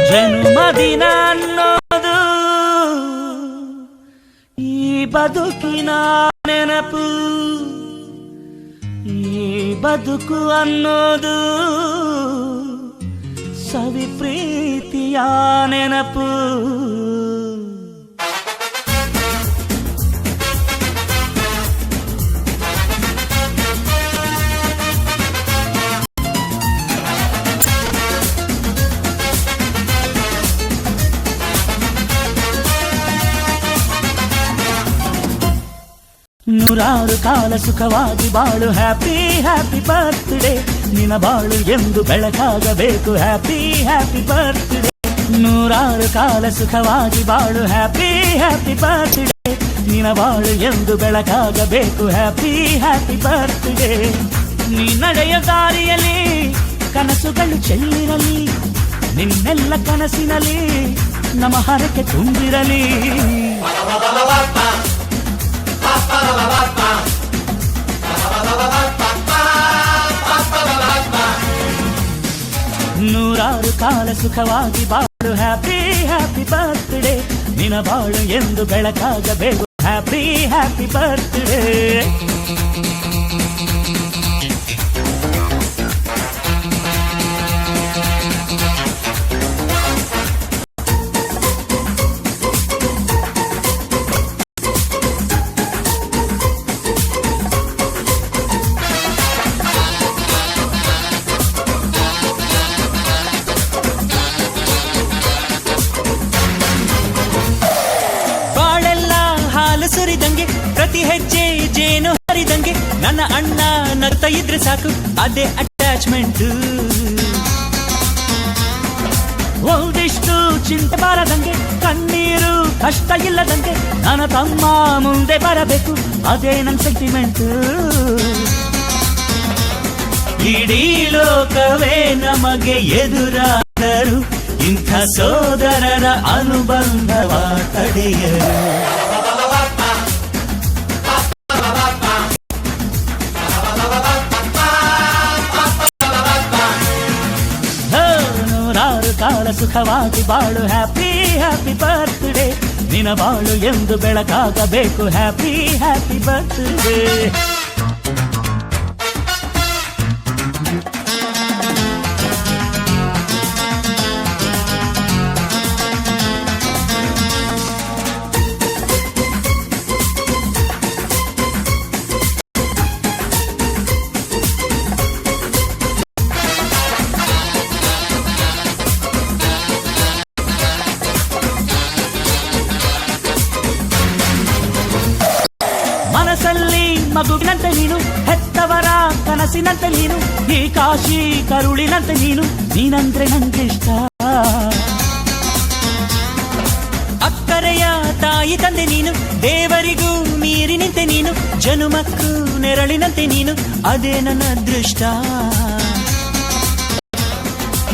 ಜನ್ಮದಿನ ಅನ್ನೋದು ಈ ಬದುಕಿನ ನೆನಪು, ಈ ಬದುಕು ಅನ್ನೋದು ಸವಿ ಪ್ರೀತಿಯ ನೆನಪು. ನೂರಾರು ಕಾಲ ಸುಖವಾಗಿ ಬಾಳು, ಹ್ಯಾಪಿ ಹ್ಯಾಪಿ ಬರ್ತ್ಡೇ. ನಿನ್ನ ಬಾಳು ಎಂದು ಬೆಳಕಾಗಬೇಕು, ಹ್ಯಾಪಿ ಹ್ಯಾಪಿ ಬರ್ತ್ಡೇ. ನೂರಾರು ಕಾಲ ಸುಖವಾಗಿ ಬಾಳು, ಹ್ಯಾಪಿ ಹ್ಯಾಪಿ ಬರ್ತ್ಡೇ. ನಿನ್ನ ಬಾಳು ಎಂದು ಬೆಳಕಾಗಬೇಕು, ಹ್ಯಾಪಿ ಹ್ಯಾಪಿ ಬರ್ತ್ಡೇ. ನೀ ನಡೆಯ ದಾರಿಯಲ್ಲಿ ಕನಸುಗಳು ಚೆಲ್ಲಿರಲಿ, ನಿನ್ನೆಲ್ಲ ಕನಸಿನಲ್ಲಿ ನಮ್ಮ ಹರಕೆ ತುಂಬಿರಲಿ. ನೂರಾರು ಕಾಲ ಸುಖವಾಗಿ ಬಾಳು, ಹ್ಯಾಪಿ ಹ್ಯಾಪಿ ಬರ್ತ್ಡೇ. ನಿನ್ನ ಬಾಳು ಎಂದು ಬೆಳಕಾಗಬೇಕು, ಹ್ಯಾಪಿ ಹ್ಯಾಪಿ ಬರ್ತ್ಡೇ. ಸುರಿದಂಗೆ ಪ್ರತಿ ಹೆಜ್ಜೆ ಜೇನು ಹರಿದಂಗೆ, ನನ್ನ ಅಣ್ಣ ನಗ್ತಾ ಇದ್ರೆ ಸಾಕು ಅದೇ ಅಟ್ಯಾಚ್ಮೆಂಟ್. ಒಂದಿಷ್ಟು ಚಿಂತೆ ಬಾರದಂಗೆ, ಕಣ್ಣೀರು ಕಷ್ಟ ಇಲ್ಲದಂಗೆ, ನನ್ನ ತಮ್ಮ ಮುಂದೆ ಬರಬೇಕು ಅದೇ ನನ್ನ ಸೆಂಟಿಮೆಂಟ್. ಇಡೀ ಲೋಕವೇ ನಮಗೆ ಎದುರಾದರು, ಇಂಥ ಸೋದರರ ಅನುಬಂಧವ ತಡೆಯರು. ಕಾಲ ಸುಖವಾಗಿ ಬಾಳು, ಹ್ಯಾಪಿ ಹ್ಯಾಪಿ ಬರ್ತ್ಡೇ. ನಿನ್ನ ಬಾಳು ಎಂದು ಬೆಳಕಾಗಬೇಕು, ಹ್ಯಾಪಿ ಹ್ಯಾಪಿ ಬರ್ತ್ಡೇ. ಮನಸ್ಸಲ್ಲಿ ಮಗುವಿನಂತೆ ನೀನು, ಹೆತ್ತವರ ಕನಸಿನಂತೆ ನೀನು, ಈ ಕಾಶಿ ಕರುಳಿನಂತೆ ನೀನು, ನೀನಂದ್ರೆ ನಂಗಿಷ್ಟ. ಅಕ್ಕರೆಯ ತಾಯಿ ತಂದೆ ನೀನು, ದೇವರಿಗೂ ಮೀರಿ ನಿಂತೆ ನೀನು, ಜನುಮಕ್ಕೂ ನೆರಳಿನಂತೆ ನೀನು, ಅದೇ ನನ್ನ ಅದೃಷ್ಟ.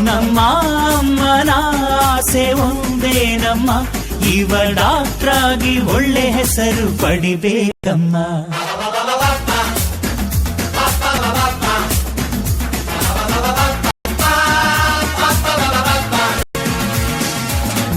ನಮ್ಮ ಅಮ್ಮನ ಬೇಡಮ್ಮ, ಇವ ಡಾಕ್ಟ್ರಾಗಿ ಒಳ್ಳೆ ಹೆಸರು ಪಡಿಬೇಕಮ್ಮ.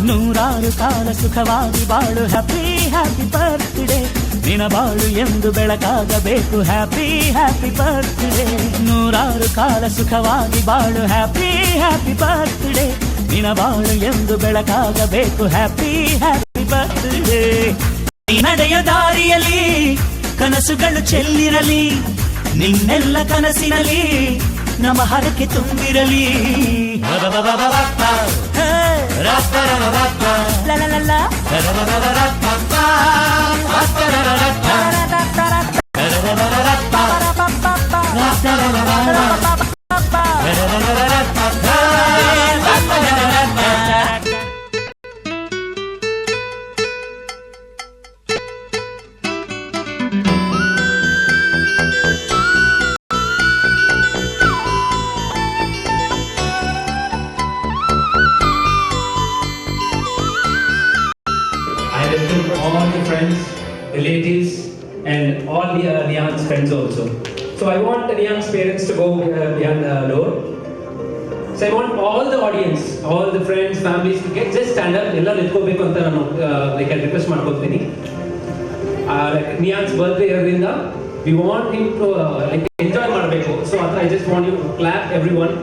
ನೂರಾರು ಕಾಲ ಸುಖವಾಗಿ ಬಾಳು, ಹ್ಯಾಪಿ ಹ್ಯಾಪಿ ಬರ್ತ್ಡೇ. ನಿನ ಬಾಳು ಎಂದು ಬೆಳಕಾಗಬೇಕು, ಹ್ಯಾಪಿ ಹ್ಯಾಪಿ ಬರ್ತ್ಡೇ. ನೂರಾರು ಕಾಲ ಸುಖವಾಗಿ ಬಾಳು, ಹ್ಯಾಪಿ ಹ್ಯಾಪಿ ಬರ್ತ್ಡೇ. ನಿನ ಬಾಳು ಎಂದು ಬೆಳಕಾಗಬೇಕು, ಹ್ಯಾಪಿ ಹ್ಯಾಪಿ ಬರ್ತ್ಡೇ. ನಡೆಯ ದಾರಿಯಲ್ಲಿ ಕನಸುಗಳು ಚೆಲ್ಲಿರಲಿ, ನಿನ್ನೆಲ್ಲ ಕನಸಿನಲ್ಲಿ ನಮ್ಮ ಹರಕೆ ತುಂಬಿರಲಿ. All the friends, relatives, and all the Nihan's friends also. So I want Nihan's parents to go behind the door. So I want all the audience, all the friends, families to just stand up. Ella nitkobeku anta nanu like I request ಮಾಡ್ಕೊಳ್ತೀನಿ. Like Nihan's birthday ಇರೋದ್ರಿಂದ we want him to like enjoy ಮಾಡಬೇಕು. So I just want you to clap everyone.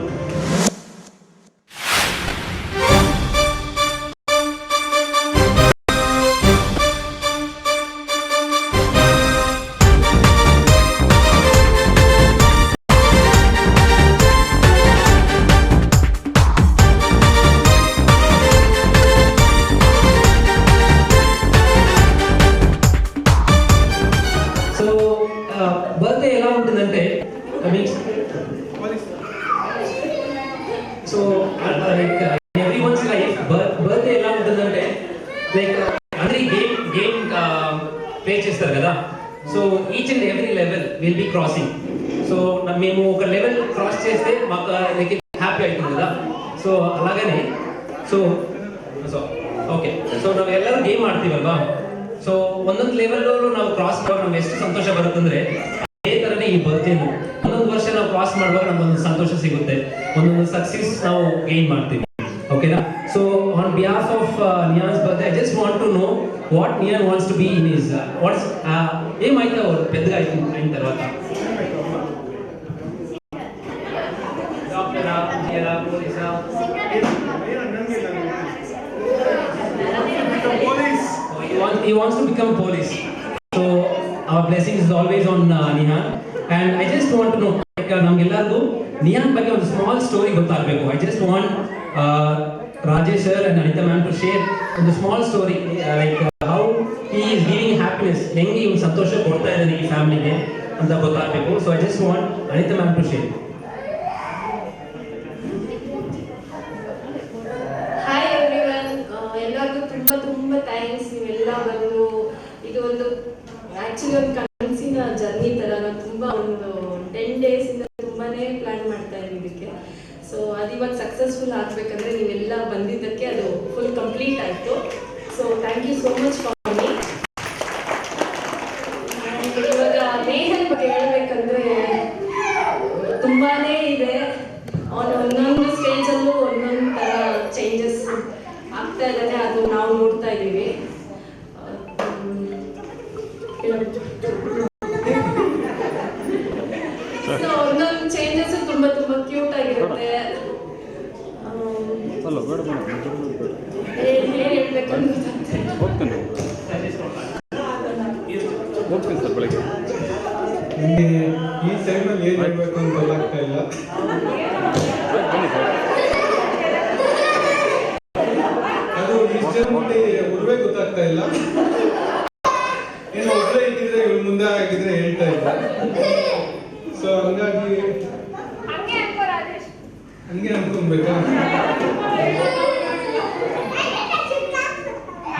Birthday ఎలా ఉంటుందంటే so like everyone's life birthday ఎలా ఉంటుందంటే like అందరి game play చేస్తారు కదా. So each and every level will be crossing. So మేము ఒక లెవెల్ క్రాస్ చేస్తే మాకు లైక్ హ్యాపీ అవుతుంది కదా. సో అలాగనే సో ಓಕೆ ಸೊ ನಾವು ಎಲ್ಲರೂ ಗೇಮ್ ಆಡ್ತೀವಲ್ವಾ. ಸೊ ಒಂದೊಂದು ಲೆವೆಲ್ಲು ನಾವು ಕ್ರಾಸ್ ಮಾಡುವಾಗ ನಮ್ಗೆ ಎಷ್ಟು ಸಂತೋಷ ಬರುತ್ತಂದ್ರೆ ಅದೇ ಥರನೇ ಈ ಬರ್ತ್ಡೇನು ಒಂದೊಂದು ವರ್ಷ ನಾವು ಕ್ರಾಸ್ ಮಾಡುವಾಗ ನಮ್ಗೊಂದು ಸಂತೋಷ ಸಿಗುತ್ತೆ, ಒಂದೊಂದು ಸಕ್ಸಸ್ ನಾವು ಗೇನ್ ಮಾಡ್ತೀವಿ. ಓಕೆನಾ? So on behalf of Niyan's birthday I just want to know what Niyan wants to be in his what's ఏమైతే ಅವರು పెద్దగా అయిన తర్వాత డాక్టరా, ఇంజనీరా, పోలీసా? He wants to become police. So our blessing is always on Nihan. And I just want to know, like ನಮಗೆಲ್ಲರಿಗೂ ನಿಹಾನ್ ಬಗ್ಗೆ ಒಂದು small story ಗೊತ್ತಾಗಬೇಕು. I just want Rajesh sir and Anita ma'am to share ಒಂದು small story like how he is giving happiness, ಹೆಂಗೆ ಇವ್ನು ಸಂತೋಷ ಕೊಡ್ತಾ ಇದ್ದಾನೆ ಈ ಫ್ಯಾಮಿಲಿಗೆ ಅಂತ ಗೊತ್ತಾಗಬೇಕು. So I just want Anita ma'am to share. Hi everyone, ಎಲ್ಲರಿಗೂ ತುಂಬ ಥ್ಯಾಂಕ್ಸ್. ನೀವೆಲ್ಲ ಬಂದು ಇದು ಒಂದು ಆ್ಯಕ್ಚುಲಿ ಒಂದು ಕನಸಿನ ಜರ್ನಿ ಥರ. ನಾವು ತುಂಬ ಒಂದು 10 days ಇಂದ ತುಂಬಾನೇ ಪ್ಲಾನ್ ಮಾಡ್ತಾ ಇದ್ದೀವಿ ಇದಕ್ಕೆ. ಸೊ ಅದು ಇವಾಗ ಸಕ್ಸಸ್ಫುಲ್ ಆಗಬೇಕಂದ್ರೆ ನೀವೆಲ್ಲ ಬಂದಿದ್ದಕ್ಕೆ ಅದು ಫುಲ್ ಕಂಪ್ಲೀಟ್ ಆಯಿತು. So thank you so much for me. ಇವಾಗ ನೇಹಲ್ ಬಗ್ಗೆ ಹೇಳ್ಬೇಕಂದ್ರೆ ತುಂಬಾನೇ ಇದೆ. ಒಂದೊಂದು ಸ್ಟೇಜಲ್ಲೂ ಒಂದೊಂದು ಥರ ಚೇಂಜಸ್ ಆಗ್ತಾ ಇದ್ದಾನೆ, ಅದು ನಾವು ನೋಡ್ತಾ ಇದ್ದೀವಿ. ಸೊ ಒಂದೊಂದು ಚೇಂಜಸ್ ತುಂಬ ಕ್ಯೂಟ್ ಆಗಿರುತ್ತೆ. ಏನ್ ಹೇಳ್ಬೇಕು ಅಂತ ಈ ಟೈಮಲ್ಲಿ ಏನ್ ಹೇಳ್ಬೇಕು ಅಂತ ಗೊತ್ತಾಗ್ತಾ ಇಲ್ಲ. ಅದು ಇಷ್ಟೇ ಉರ್ವೇ ಗೊತ್ತಾಗ್ತಾ ಇಲ್ಲ. ಏನು ಒಬ್ಬರೇ ಇದ್ದಿದ್ರೆ ಇವ್ರು ಮುಂದೆ ಆಗಿದ್ರೆ ಹೇಳ್ತಾ ಇಲ್ಲ. ಸೊ ಹಂಗಾಗಿ ಹಂಗೆ ಅನ್ಕೊಬೇಕಾ?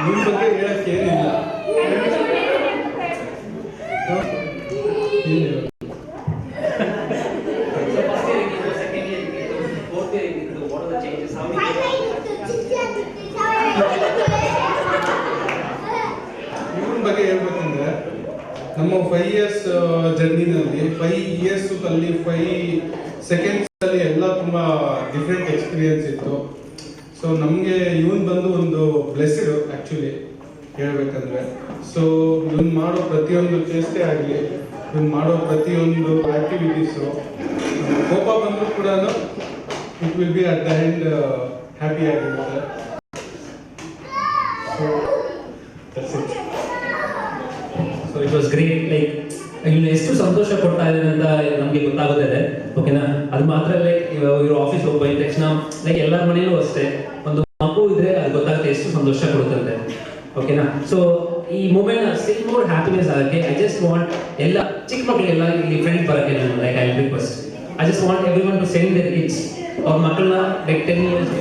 ನಿಮ್ ಬಗ್ಗೆ ಹೇಳಕ್ಕೆ ಏನಿಲ್ಲ. What are the changes? How many ಬಗ್ಗೆ ಹೇಳ್ಬೇಕಂದ್ರೆ ನಮ್ಮ 5 ಇಯರ್ಸ್ ಜರ್ನಿನಲ್ಲಿ 5 ಇಯರ್ಸ್ ಅಲ್ಲಿ 5 ಸೆಕೆಂಡ್ಸ್ ಅಲ್ಲಿ ಎಲ್ಲ ತುಂಬಾ ಡಿಫ್ರೆಂಟ್ ಎಕ್ಸ್ಪೀರಿಯನ್ಸ್ ಇತ್ತು. ಸೊ ನಮಗೆ ಇವನ್ ಬಂದು ಒಂದು ಬ್ಲೆಸ್ಡ್ ಆಕ್ಚುಲಿ ಹೇಳ್ಬೇಕಂದ್ರೆ. ಸೊ ಇವನ್ ಮಾಡೋ ಪ್ರತಿಯೊಂದು ಚೇಷ್ಟೆ ಆಗಲಿ, ಇವನ್ ಮಾಡೋ ಪ್ರತಿಯೊಂದು ಆಕ್ಟಿವಿಟೀಸು, ಕೋಪ ಬಂದರೂ ಕೂಡ it will be at the end happy ಆಗಿರುತ್ತೆ. So that's it. So it was great. Like ಇನ್ನು ಎಷ್ಟು ಸಂತೋಷ ಕೊಡ್ತಾ ಇದೆ ಅಂತ ನಮಗೆ ಗೊತ್ತಾಗುತ್ತೆ. ಓಕೆನಾ? ಅದು ಮಾತ್ರ ಲೈಕ್ ಇವರು ಆಫೀಸ್ ಹೋಗಿ ಬಂದ ತಕ್ಷಣ ಲೈಕ್ ಎಲ್ಲರ ಮನೇಲೂ ಅಷ್ಟೇ ಒಂದು ಮಗು ಇದ್ರೆ ಅದು ಗೊತ್ತಾಗುತ್ತೆ ಎಷ್ಟು ಸಂತೋಷ ಕೊಡುತ್ತಂತೆ. ಓಕೆನಾ? ಸೊ ಈ ಮೂಮೆಂಟ್ ಸ್ಟಿಲ್ ಮೋರ್ ಹ್ಯಾಪಿನೆಸ್ ಆಗಕ್ಕೆ ಐ ಜಸ್ಟ್ ವಾಂಟ್ ಎಲ್ಲ ಚಿಕ್ಕ ಮಕ್ಕಳಿಗೆಲ್ಲ ಇಲ್ಲಿ ಫ್ರೆಂಡ್ ಬರಕ್ಕೆ ನಾನು like I request, I just want everyone to send their kids. ಅವ್ರ ಮಕ್ಕಳನ್ನ like 10 years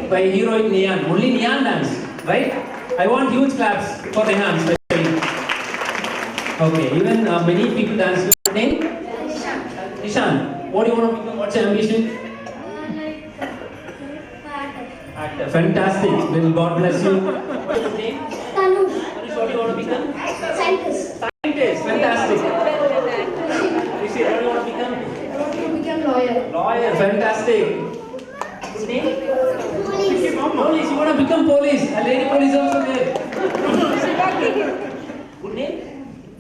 by heroic Neon. Only Neon dance, right? I want huge claps for Neon especially. Okay, even many people dance. Your name? Nishan. What do you want to become? What's your ambition? Actor. Fantastic. Well, God bless you. What's your name? Tanush. Tanush, what do you want to become? Scientist. Scientist. Fantastic. Rishi, what do you want to become? I want to become lawyer. Lawyer. Fantastic. His name? Police. Police. You want to become police? A lady police also there. Good name?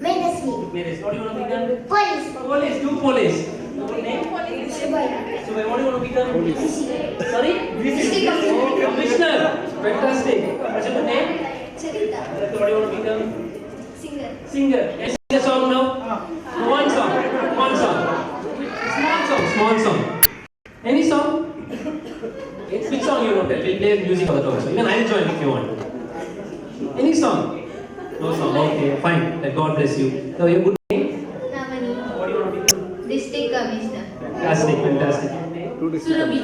Medicine. Meres. What do you want to become? Police. Police. Do police. Good name? Subaya. So, what do you want to become? DC. Sorry? District Oh, commissioner. Fantastic. What's your name? Charita. What do you want to become? Singer. Singer. Yes, sing a song now. One song. One song. Small song. Small song. Any song? Which song you want to tell? We'll play music for the talk. Even I'll join if you want. Any song? No song. Okay, fine. Let God bless you. So, your good name? Navani. What do you want to become? District Commissioner. Fantastic, fantastic. Surabhi.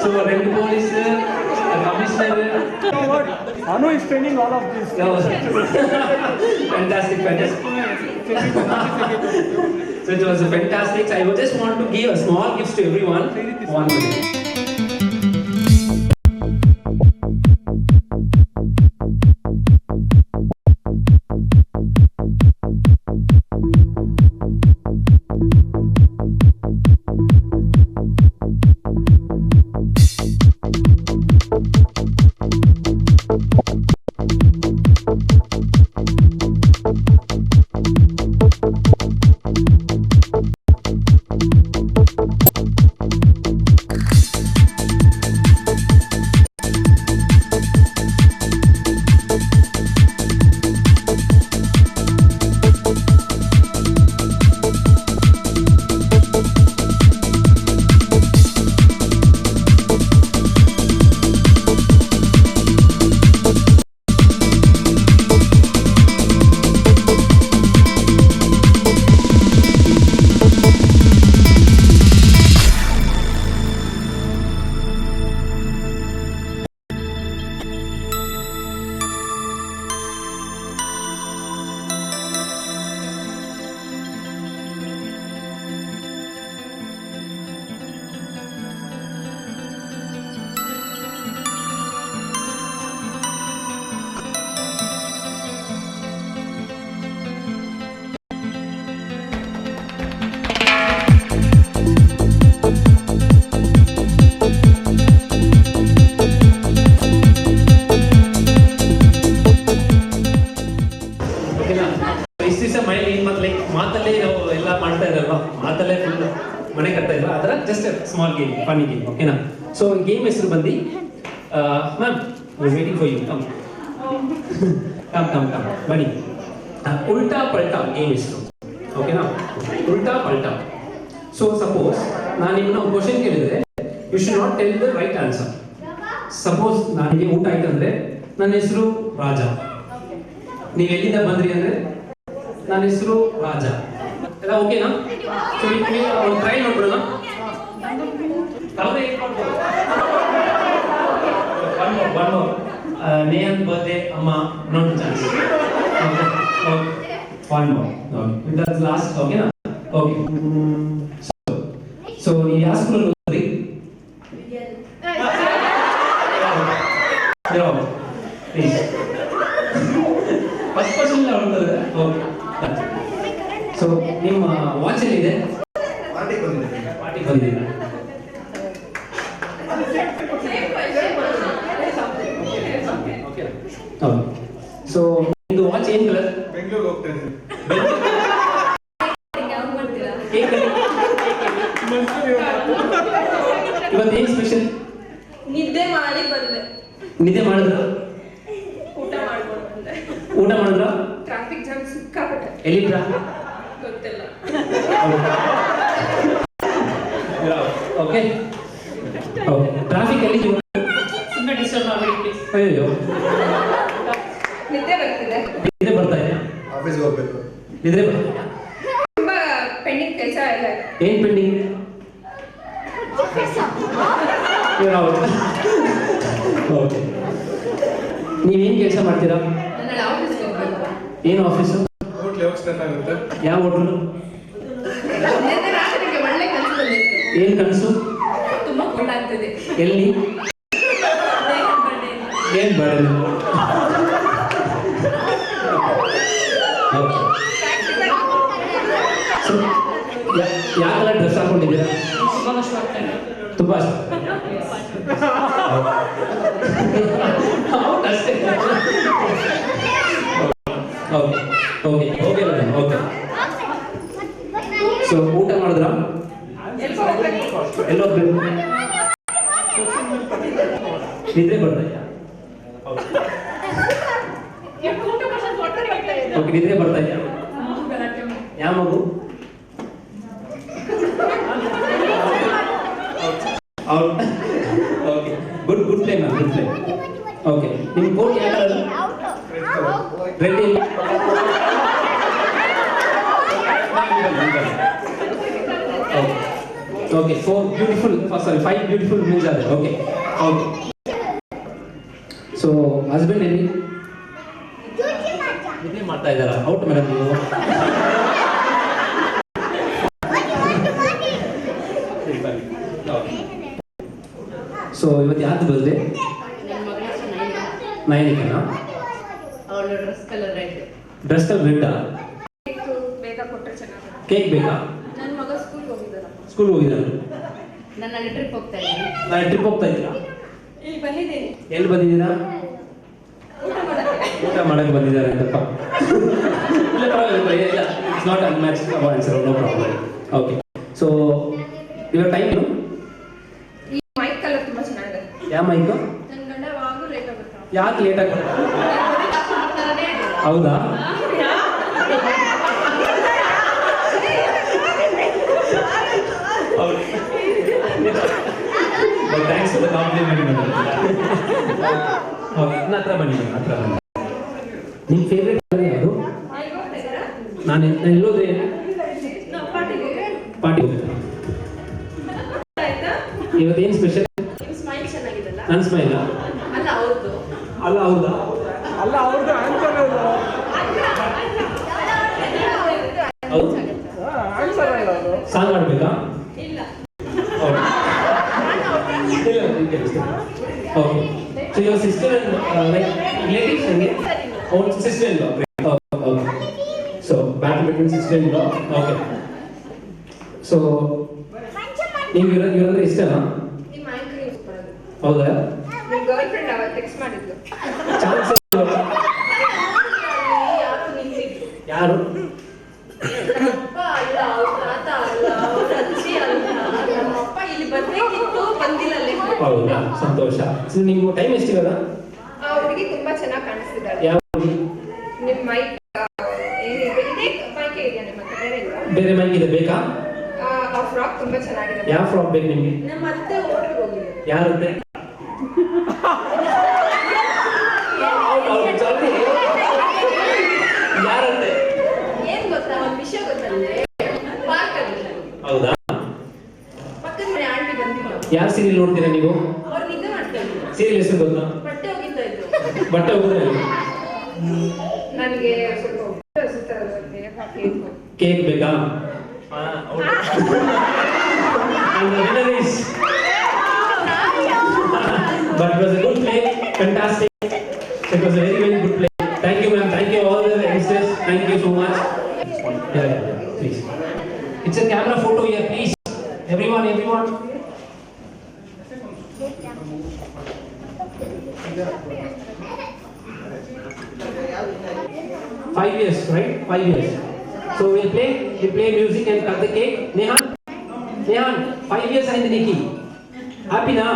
So, రెండు police commissioner Anu is training all of this. Fantastic. So it was fantastic. I would just want to give a small gift to everyone. 1 minute. ಮಾತಲ್ಲೇ ನಾವು ಎಲ್ಲ ಮಾಡ್ತಾ ಇರಲ್ವಾ, ಮಾತಲ್ಲೇ full ಮನೆ ಕಟ್ತಾ ಇದ್ವಾ, ಅದರ just small game, funny game, ಓಕೆನಾ? So game ಹೆಸರು ಬಂದು ma'am waiting for you, come ಬನ್ನಿ. ಉಲ್ಟಾ ಪಲ್ಟಾ ಗೇಮ್ ಹೆಸರು, ಓಕೆನಾ? ಉಲ್ಟಾ ಪಲ್ಟಾ. ಸೊ ಸಪೋಸ್ ನಾನು ನಿಮ್ಮನ್ನ ಒಂದು ಕ್ವಶನ್ ಕೇಳಿದ್ರೆ you should not tell the right answer. Suppose ನನಗೆ ಊಟ ಆಯ್ತು ಅಂದ್ರೆ ನನ್ನ ಹೆಸರು ರಾಜ, ನೀವು ಎಲ್ಲಿಂದ ಬಂದ್ರಿ ಅಂದ್ರೆ ನನ್ನ ಹೆಸರು ರಾಜ, ಎಲ್ಲ ಓಕೆನಾ? ಸೊ ಒಂದು ಟ್ರೈ ಮಾಡ್ಬಿಡೋಣ. ಒನ್ ಮೋರ್ ನೇಮ್ ಬರ್ತ್ಡೇ ಅಮ್ಮ ಇನ್ನೊಂದು chance. One more that's last, ಓಕೆನಾ? ಓಕೆ. ಸೊ ನೀವು ಯಾವ ಸ್ಕೂಲಲ್ಲಿ ಓದ್ರಿ? ಪ್ಲೀಸ್ ಫಸ್ಟ್ ಪರ್ಸನ್ ಹೊರಡ್ತದೆ. ಓಕೆ. ಸೊ ನಿಮ್ಮ ವಾಚ್ ಎಲ್ಲಿದೆ? ಪಾರ್ಟಿಗೆ ಬಂದಿದ್ದೀರಾ? ಓಕೆ. ಹೌದು. ಸೊ ನಿಮ್ದು ವಾಚ್ ಏನ್ ಕಲರ್? ಬೆಂಗಳೂರು ಹೋಗ್ತಾ ಇದ್ದೀನಿ. ಇವತ್ತು ಏನ್ ಸ್ಪೆಷಲ್? ನಿದ್ದೆ ಮಾಡಿ ಬಂದೆ. ನಿದ್ದೆ ಮಾಡಿದ್ರ? ಊಟ ಮಾಡಿದ್ರ? ಟ್ರಾಫಿಕ್ ಜಾಮ್ ಸಿಕ್ಕಾಪಟ್ಟೆ. ಎಲ್ಲಿದ್ರ? ಗೊತ್ತಿಲ್ಲ. ಓಕೆ. ಟ್ರಾಫಿಕ್ ಎಲ್ಲಿ? ಸುಮ್ಮನೆ ಡಿಸ್ಟರ್ಬ್ ಮಾಡಬೇಡಿ ಪ್ಲೀಸ್. ಅಯ್ಯೋ, ನಿದ್ದೆ ಬರ್ತಿದೆ. ನಿದ್ದೆ ಬರ್ತಾ ಇದೆ? ಆಫೀಸ್ಗೆ ಹೋಗ್ಬೇಕು. ನಿದ್ರೆ ಬರ್ತಾ? ತುಂಬಾ ಪೆಂಡಿಂಗ್ ಕೆಲಸ ಇಲ್ಲ. ಏನ್ ಪೆಂಡಿಂಗ್? ಓಕೆ. ನೀವೇನ್ ಕೆಲಸ ಮಾಡ್ತೀರಾ? ನಾನು ಆಫೀಸ್ಗೆ ಹೋಗ್ಬೇಕು. ಏನು ಆಫೀಸು? ಹೋಟ್ಲ್ ಯಾವಾಗ ಸ್ಟಾರ್ಟ್ ಆಗುತ್ತೆ? ಯಾವ ಹೋಟೆಲು? ನಿನ್ನೆ ರಾತ್ರಿಗೆ ಒಳ್ಳೆ ಕನಸು ಬಂದಿತ್ತು. ಏನ್ ಕನಸು? ತುಂಬಾ ಕೋಲ್ಡ್ ಆಗ್ತಿದೆ. ಎಲ್ಲಿ? ಏನ್ ಬೇಡ. ಯಾವ ಕಲರ್ ಡ್ರೆಸ್ ಹಾಕೊಂಡಿದ್ದೀರಾ? ತುಂಬಾ ಅಷ್ಟೇ. Okay okay okay madam, okay. So ಊಟ ಮಾಡಿದ್ರ? ಎಲ್ಲೋಗ್ಬೇಕು? ನಿದ್ರೆ ಬರ್ತಾ ಇದೆಯಾ? ಓಕೆ, ನಿದ್ರೆ ಬರ್ತಾ ಇದೆಯಾ? ಯಾವ ಮಗು? Okay, good good play ma'am, good play. Okay, ನಿಮ್ಮ ಕೋಟ್ ಯಾವ colour? Red. Okay, 5 beautiful mills are there. Okay okay. So husband ಎಲ್ಲಿ ನಿದ್ದೆ ಮಾಡ್ತಾ ಇದ್ದಾರಾ? ಔಟ್ ಮೇಡಮ್ ನೀವು. ಸೊ ಇವತ್ತು ಯಾರ್ದು ಬರ್ತ್ಡೇ? ನಯನಿಕನಾ? ಅವಳು dress colour red. Dress colour ರೆಡ್ಡಾ? ಬೇಗ ಕೊಟ್ಟರೆ ಚೆನ್ನಾಗಿ. ಕೇಕ್ ಬೇಕಾ? ನನ್ನ ಮಗ ಸ್ಕೂಲ್ ಹೋಗಿದ್ದಾರ. ಸ್ಕೂಲ್ ಹೋಗಿದ್ದಾನೆ. ನಾನು ಟ್ರಿಪ್ ಹೋಗ್ತಾ ಇದ್ದೀನಿ. ನಾನು ಟ್ರಿಪ್ ಹೋಗ್ತಾ ಇದ್ದೀರಾ? ಇಲ್ಲಿ ಬಂದಿದ್ದೀನಿ. ಎಲ್ಲಿ ಬಂದಿದ್ದೀರಾ? ಊಟ ಮಾಡಕ್ಕೆ ಬಂದಿದ್ದಾರೆ ಅಂತಪ್ಪ. ಇಲ್ಲ ಪರವಾಗಿಲ್ಲ, ಇಲ್ಲ it's not unmatch answer, no problem. Okay, so ಇವರ ಟೈಮ್ ಏನು? ಈ ಮೈಕ್ ಕಲರ್ ತುಂಬಾ ಚೆನ್ನಾಗಿದೆ. ಯಾವ ಮೈಕು? ನನ್ನ ಗಂಡ ಯಾವಾಗಲೂ ಲೇಟ್ ಆಗುತ್ತೆ. ಯಾಕೆ ಲೇಟ್ ಆಗುತ್ತೆ? ಹೌದಾ? Thanks for the compliment. Okay, ನನ್ನ ಹತ್ರ ಬನ್ನಿ, ಹತ್ರ ಬನ್ನಿ. ನಿಮ್ಮ ಫೇವ್ರೆಟ್ ಕಲರ್ ಯಾವುದು? ನಾನು ಎಲ್ಲೋದ್ರೆ ಪಾರ್ಟಿ ಹೋಗ್ತೀನಿ. ಇವತ್ತೇನು ಸ್ಪೆಷಲ್? ಸ್ಮೈಲ್ ಚೆನ್ನಾಗಿದೆಲ್ಲ. ನನ್ನ ಸ್ಮೈಲ್ ಅಲ್ಲ ಅವ್ರದ್ದು. ಅಲ್ಲ ಹೌದಾ? ಅಲ್ಲ ಅವ್ರದ್ದು ಆನ್ಸರ್ ಹೌದು, ಆನ್ಸರ್ ಅಲ್ಲ ಅದು. ಇಲ್ಲ ಸಾಂಗ್ ಮಾಡಬೇಕಾ? Okay, so your sister like relatives ಹಂಗೆ own sister in law. Okay, so battle between sister in law. Okay, so ನಿಮ್ಗೆ ಇರೋದ್ರೆ ಇಷ್ಟನಾ? ನಿಮ್ಮ ಆಂಕರ್ ಯೂಸ್ ಮಾಡೋದು. ಹೌದಾ? ನನ್ನ ಗರ್ಲ್ ಫ್ರೆಂಡ್ ಅವತ್ತು ಟೆಕ್ಸ್ಟ್ ಮಾಡಿದ್ಲು. ಚಾನ್ಸ್ ಯಾರು ನಿಂತಿದ್ರು? ಯಾರು? ನಮ್ಮಪ್ಪ ಅಲ್ಲ, ಅವ್ರ ತಾತ ಅಲ್ಲ, ಅವ್ರ ಅಜ್ಜಿ ಅಲ್ಲ. ನಮ್ಮಪ್ಪ ಇಲ್ಲಿ ಬರ್ಬೇಕಿತ್ತು, ಬಂದಿಲ್ಲ. ಹೌದಾ? ಸಂತೋಷ. ಸೊ ನೀವು ಟೈಮ್ ಎಷ್ಟಿವಾಗ? ಆ ಹುಡುಗಿ ತುಂಬಾ ಚೆನ್ನಾಗಿ ಕಾಣಿಸ್ತಿದ್ದಾಳೆ. ಯಾವ ಹುಡುಗಿ? ನಿಮ್ಮ ಮೈಕ್ ಏನಿದೆ? ಇದೇ ಮೈಕ್ ಇದೆಯಾ ನಿಮ್ಮ ಹತ್ರ? ಬೇರೆ ಇಲ್ವಾ? ಬೇರೆ ಮೈಕ್ ಇದೆ, ಬೇಕಾ? ಆ ಫ್ರಾಕ್ ತುಂಬಾ ಚೆನ್ನಾಗಿದೆ. ಯಾವ ಫ್ರಾಕ್ ಬೇಕು ನಿಮಗೆ? ನಮ್ಮ ಅತ್ತೆ ಹೋಟ್ಲಿಗೆ ಹೋಗಿದ್ರು. ಯಾರಂತೆ? ಯಾರಂತೆ? ಏನ್ ಗೊತ್ತಾ, ಒಂದು ವಿಷಯ ಗೊತ್ತಂದ್ರೆ ಪಾರ್ಕ್ ಅಲ್ಲಿ ಹೌದಾ? ಪಕ್ಕದ ಮನೆ ಆಂಟಿ ಬಂದಿದ್ರು. ಯಾವ ಸೀರಿಯಲ್ ನೋಡ್ತೀರಾ ನೀವು? ಅವ್ರು ನಿದ್ದೆ ಮಾಡ್ತಾ ಇದ್ರು. ಸೀರಿಯಲ್ ಹೆಸರು ಗೊತ್ತಾ? ಬಟ್ಟೆ ಹೋಗಿತ್ತಾ ಇದ್ರು. ಬಟ್ಟೆ ಹೋಗಿದ್ರೆ ನನಗೆ ಸ್ವಲ್ಪ ಕೇಕ್ ಬೇಕಾ? And the winner is. But it was a good play, fantastic. It was a very, very good play. Thank you, ma'am. Thank you all the youngsters. Thank you so much. Yeah, please. It's a camera photo here, please. Everyone. 5 years, right? 5 years. So we play music and cut the cake. Nehan, 5 years and Nikki. Happy now?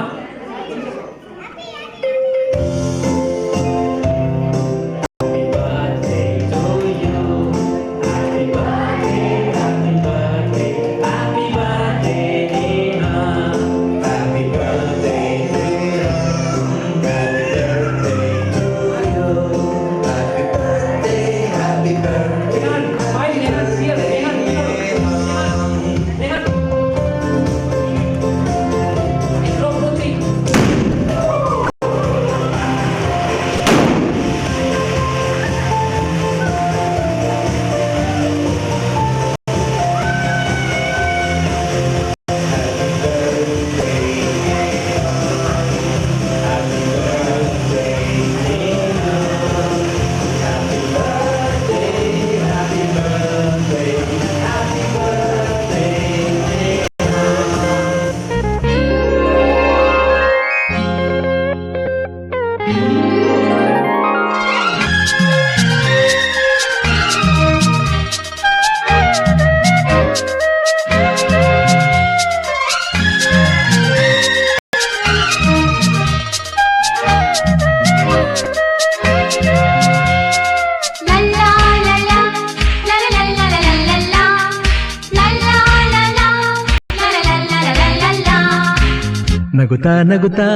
ನಗುತ್ತಾ ನಗುತ್ತಾ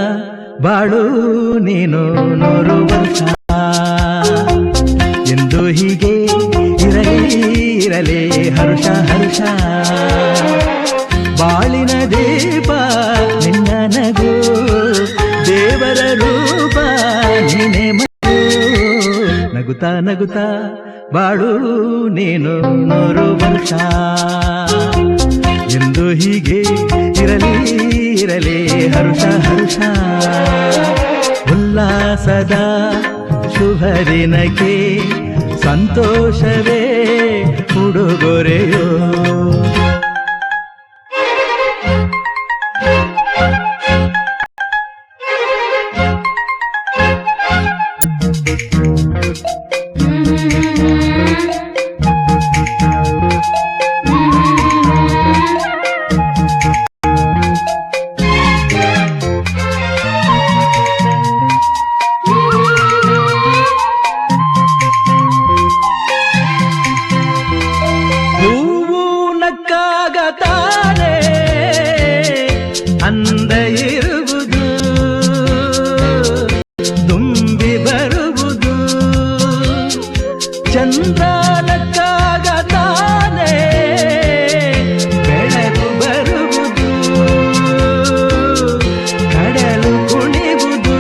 ಬಾಳು ನೀನು 100 ವರ್ಷ ಎಂದು ಹೀಗೆ ಇರಲಿ ಹರುಷ ಹರುಷ ಬಾಳಿನ ದೀಪ ನಿನ್ನ ನಗು ದೇವರ ರೂಪ ನೀನೇ ಮತ್ತು ನಗುತ್ತಾ ನಗುತ್ತಾ ಬಾಳು ನೀನು 100 ವರ್ಷ ಎಂದು ಹೀಗೆ ಇರಲಿ ಇರಲಿ ಹರುಷ ಹರುಷ ಉಲ್ಲಾಸದ ಶುಭ ದಿನಕ್ಕೆ ಸಂತೋಷವೇ ಉಡುಗೊರೆಯೋ ತಾನೆ ಅಂದ ಇರುವುದು ತುಂಬಿ ಬರುವುದು ಚಂದ್ರನಕ್ಕಾಗ ತಾನೆ ಬೆಳಕು ಬರುವುದು ಕಡಲು ಕುಣಿವುದು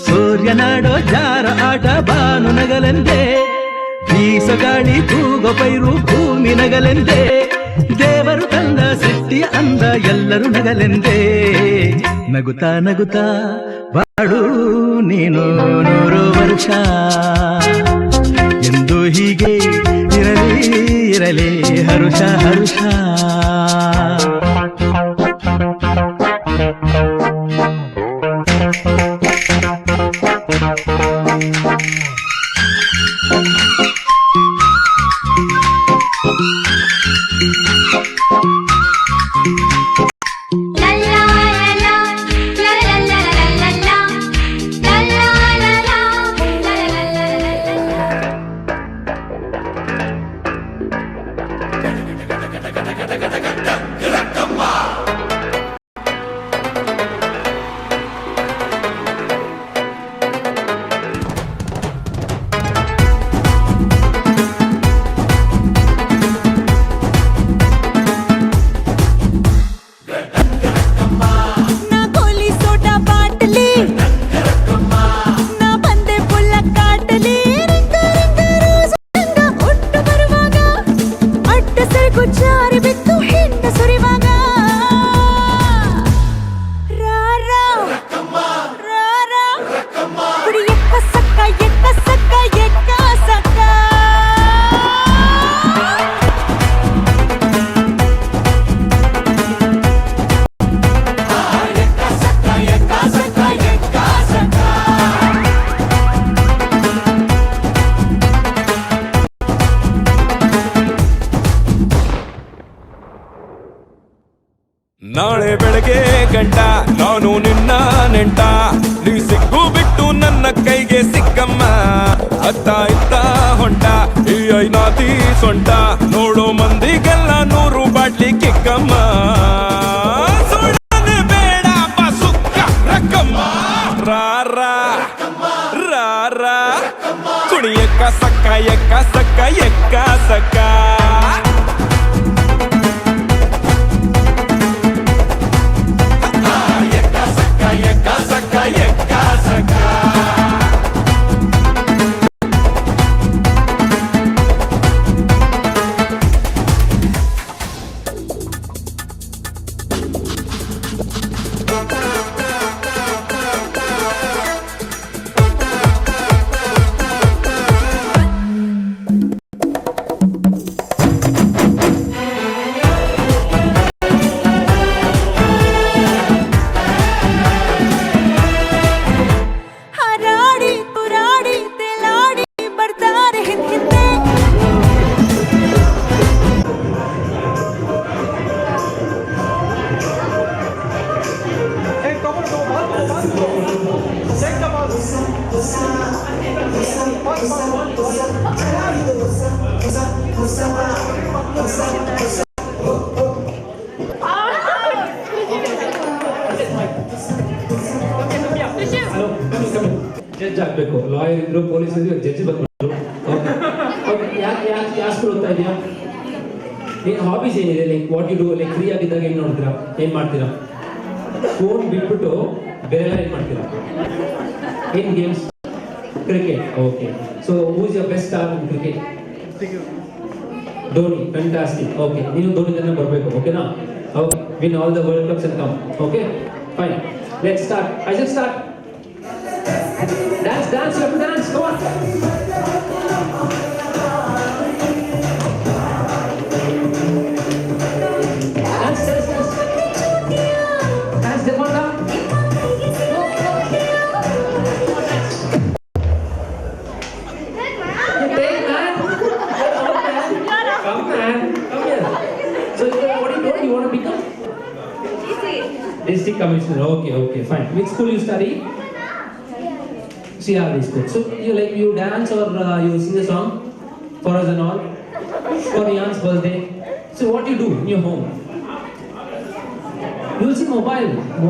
ಸೂರ್ಯನಾಡೋ ಜಾರ ಆಟ ಬಾನು ನಗಲೆಂದೇ ಬೀಸ ಗಾಳಿ ತೂಗೋ ಪೈರು ಭೂಮಿ ನಗಲೆಂದೇ ದೇವರು ತಂದ ಸೃಷ್ಟಿಯ ಅಂದ ಎಲ್ಲರೂ ನಗಲೆಂದೇ ನಗುತ್ತಾ ನಗುತ್ತಾ ಬಾಳು ನೀನು 100 ವರ್ಷ ಎಂದು ಹೀಗೆ ಇರಲಿ ಇರಲಿ ಹರುಷ ಹರುಷ ನಾಳೆ ಬೆಳಗ್ಗೆ ಗಂಟ ನಾನು ನಿನ್ನ ನೆಂಟ ನೀ ಸಿಗ್ಗು ಬಿಟ್ಟು ನನ್ನ ಕೈಗೆ ಸಿಕ್ಕಮ್ಮ ಅತ್ತ ಇತ್ತ ಹೊಂಟ ಈ ಐನಾತಿ ಸೊಂಟ ನೋಡೋ ಮಂದಿಗೆಲ್ಲ 100 ಬಾಟ್ಲಿ ಕಿಕ್ಕಮ್ಮ ಸುಳ್ಳನೆ ಬೇಡ ಸುಕ್ಕ ರಕ್ಕಮ್ಮ ರಾರಾ ರಾರಾ ಕುಣಿ ಎಕ್ಕ ಸಕ್ಕ ಎಕ್ಕ ಸಕ್ಕ ಎಕ್ಕ ಸಕ್ಕ ಜಡ್ಜ್ ಆಗ್ಬೇಕು ಲಾಯರ್ ಇದ್ರು ಪೊಲೀಸ್ ಇದ್ರು ಜಡ್ಜ್ ಬಂದ್ರು ಯಾಕೆ ಸ್ಕೂಲ್ ಹೋಗ್ತಾ ಇದೆಯಾ ಹಾಬೀಸ್ ಏನಿದೆ like what you do like free ಆಗಿದ್ದಾಗ ಏನ್ ನೋಡ್ತೀರಾ ಏನ್ ಮಾಡ್ತೀರಾ ಫೋನ್ ಬಿಟ್ಬಿಟ್ಟು ಬೇರೆ ಏನು ಮಾಡ್ತೀರಾ? ಏನ್ games? Cricket. Okay. So who is your best star in cricket? Dhoni. Fantastic. Okay, ನೀವು ಧೋನಿ ಜನ ಬರಬೇಕು. ಓಕೆನಾ? Okay, win all the world cups and come. Okay, fine. Let's start. I shall start. Dance, dance, you have to dance. Come on. Dance, dance, dance. Dance, Devonta. Take man. Come man. Come here. So what do you want to become? District commissioner. Okay, okay, fine. Which school you study? CRD school. So you dance or you sing a song for us and all for Ian's birthday. So what do you do in your home? You will see mobile. No?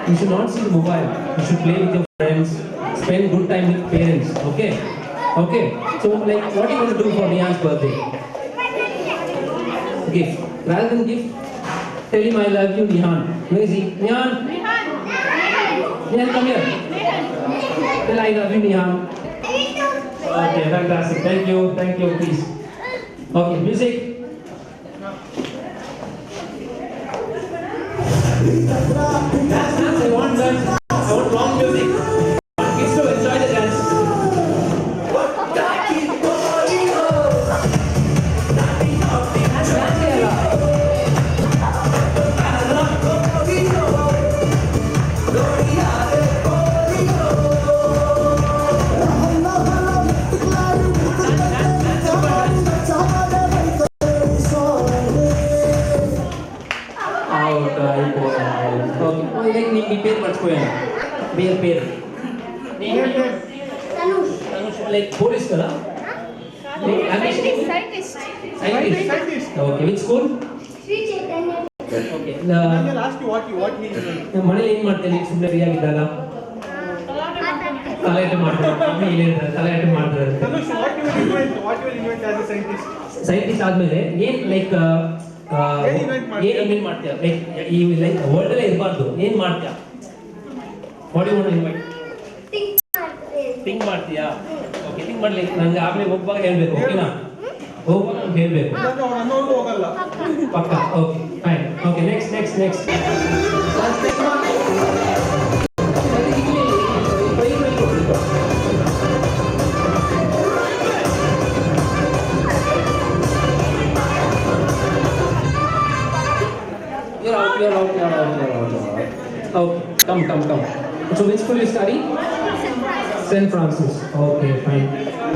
You should not see mobile. You should play with your friends. Spend good time with parents. Okay. Okay. So like what do you want to do for Ian's birthday? Gift. Rather than gift, tell him I love you, Nihan. Where is he? Nihan. Nihan, come here. Tell I love you, Nihan. Okay, fantastic. Thank you, please. Okay, music. Dance, I want dance. I want long music. Kids to enjoy the dance. మీ పేరు మర్చిపోయాను. పేరు like police కదా? Scientist. Okay, which school? Okay. ಮನೇಲಿ ಏನ್ ಮಾಡ್ತೇನೆ? ಸುಮ್ಮನೆ free ಆಗಿದ್ದಾಗ ತಲೆಯಾಟ ಮಾಡ್ತಾರೆ. ಸೈಂಟಿಸ್ಟ್ ಆದ್ಮೇಲೆ ಏನ್ ಲೈಕ್ ಏನ್ ಇನ್ವೆಂಟ್ ಮಾಡ್ತೀಯ? ಲೈಕ್ ಈ ಲೈಕ್ ವರ್ಲ್ಡ್ ಅಲ್ಲೇ ಇರಬಾರ್ದು, ಏನ್ ಮಾಡ್ತೀಯ? What you want to invent? Think ಮಾಡ್ತೀಯಾ? ಓಕೆ, ಥಿಂಕ್ ಮಾಡ್ಲಿ. ನಂಗೆ ಆಗ್ಲೇ ಹೋಗುವಾಗ ಹೇಳ್ಬೇಕು. ಓಕೆನಾ? ಹೋಗುವಾಗ ನಂಗೆ ಹೇಳ್ಬೇಕು. ಪಕ್ಕ. Okay, fine. Okay, next. You're out. Okay, come. So which school you study? St. Francis. Okay, fine.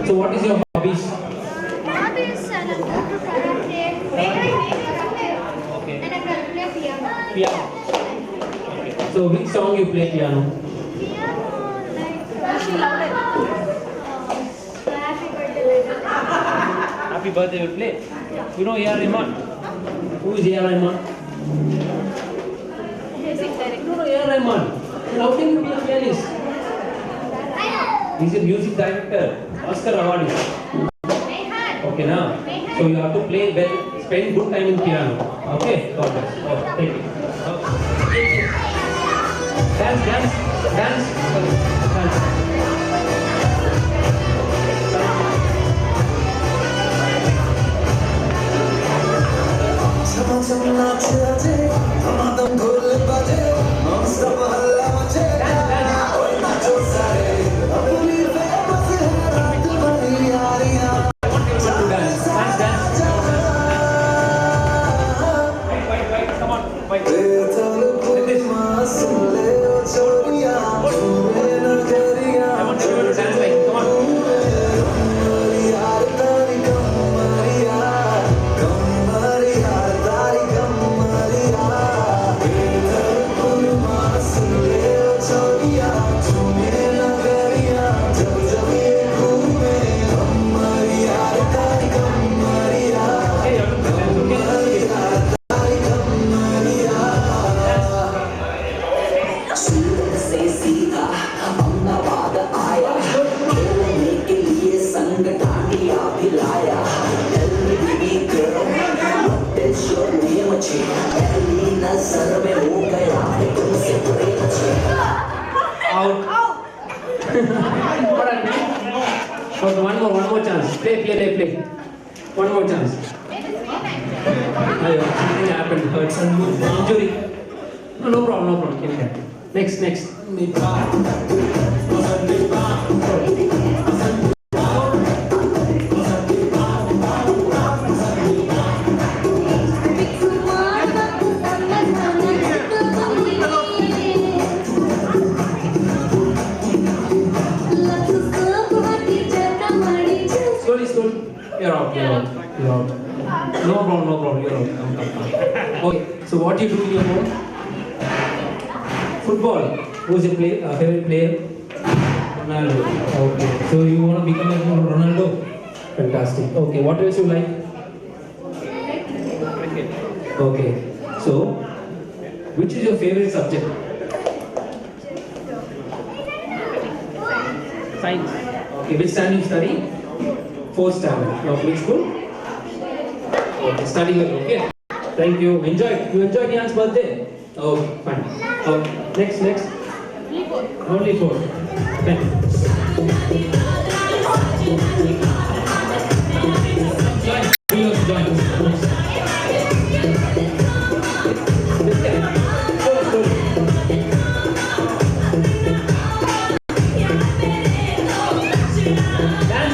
So what is your hobbies? Hobbies, I love to karate. Okay. And I can play piano. Piano. Okay. So which song you play piano? Piano, like Happy birthday will play. You know A.R. Rahman? Who is A.R. Rahman? music director. No, A.R. Rahman. How can you be a pianist? He's a music director, Oscar awardee. Okay, now. So you have to play well, spend good time in piano. Okay, God bless. Okay, thank you. Okay. Dance. Okay, one more chance. Play. One more chance. Something happened. Hurt some injury. No problem. Okay. Next. Slowly. You're out. No problem. You're out. Come. Okay. So what do you do in your home? Football. Who's your favorite player? Ronaldo. Okay. So you want to become like Ronaldo? Fantastic. Okay. What else you like? Okay. So, which is your favorite subject? Science. Okay. Which standard you study? 4th standard. Which school? Okay. Study well. Okay. Thank you. You enjoyed Ian's birthday? Oh, fine. Next. Only 4. Thank you. Join.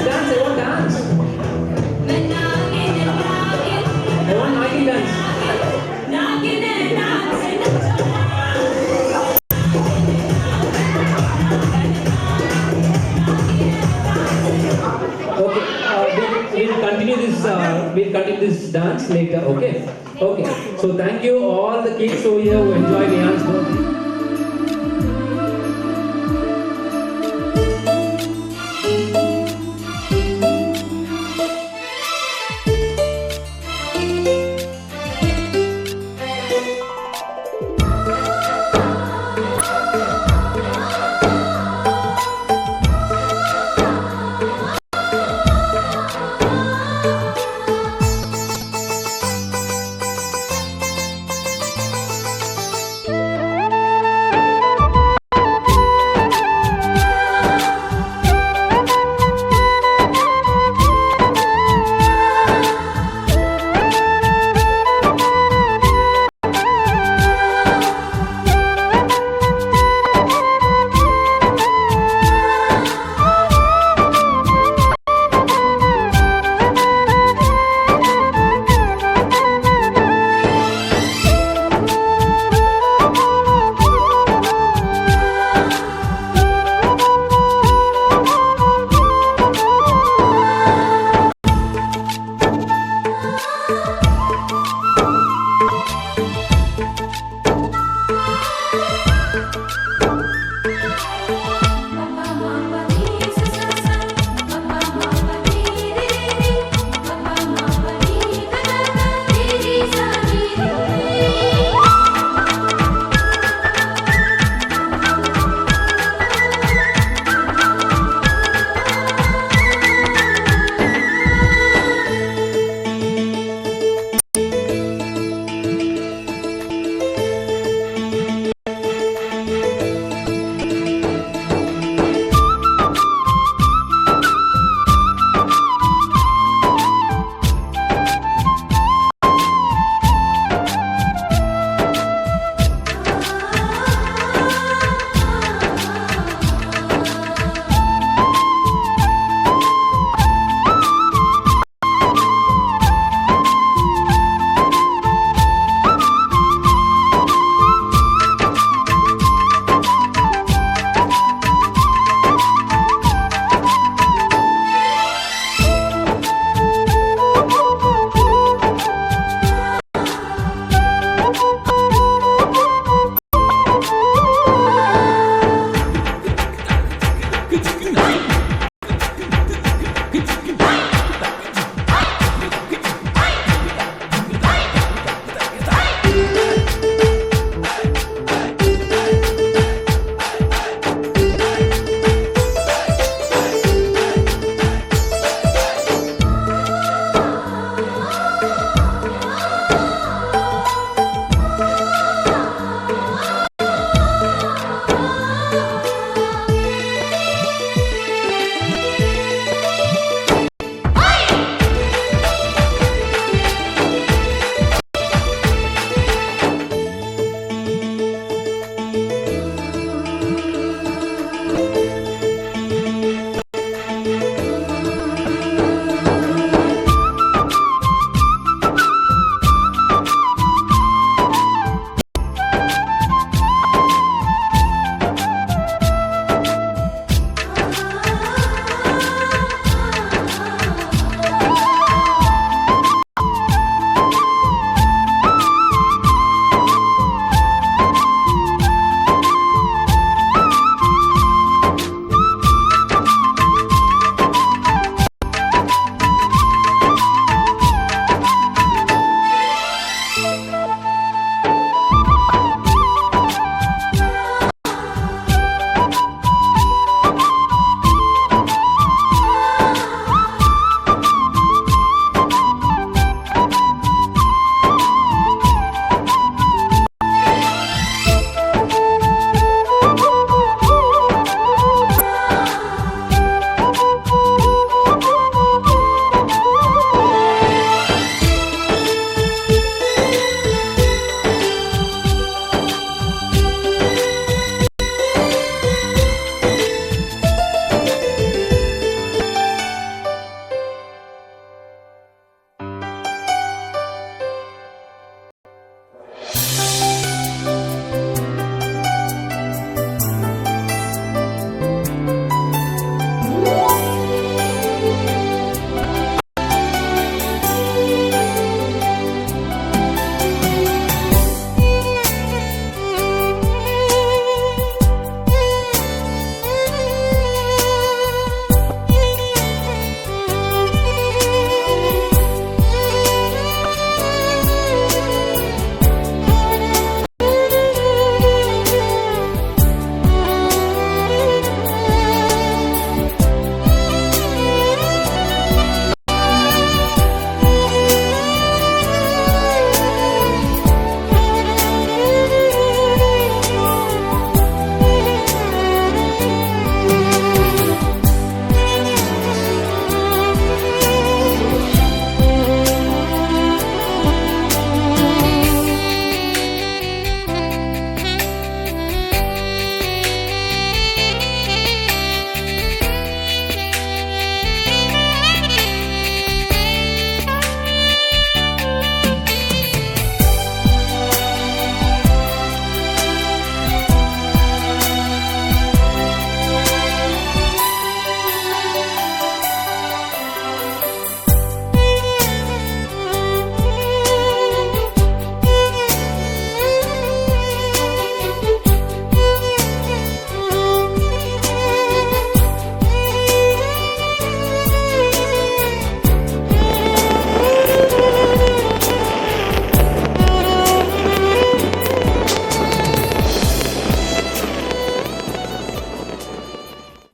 Dance, I want dance. I want Nike dance. Okay, we'll continue this dance later, okay? So thank you all the kids over here who enjoyed Ian's birthday.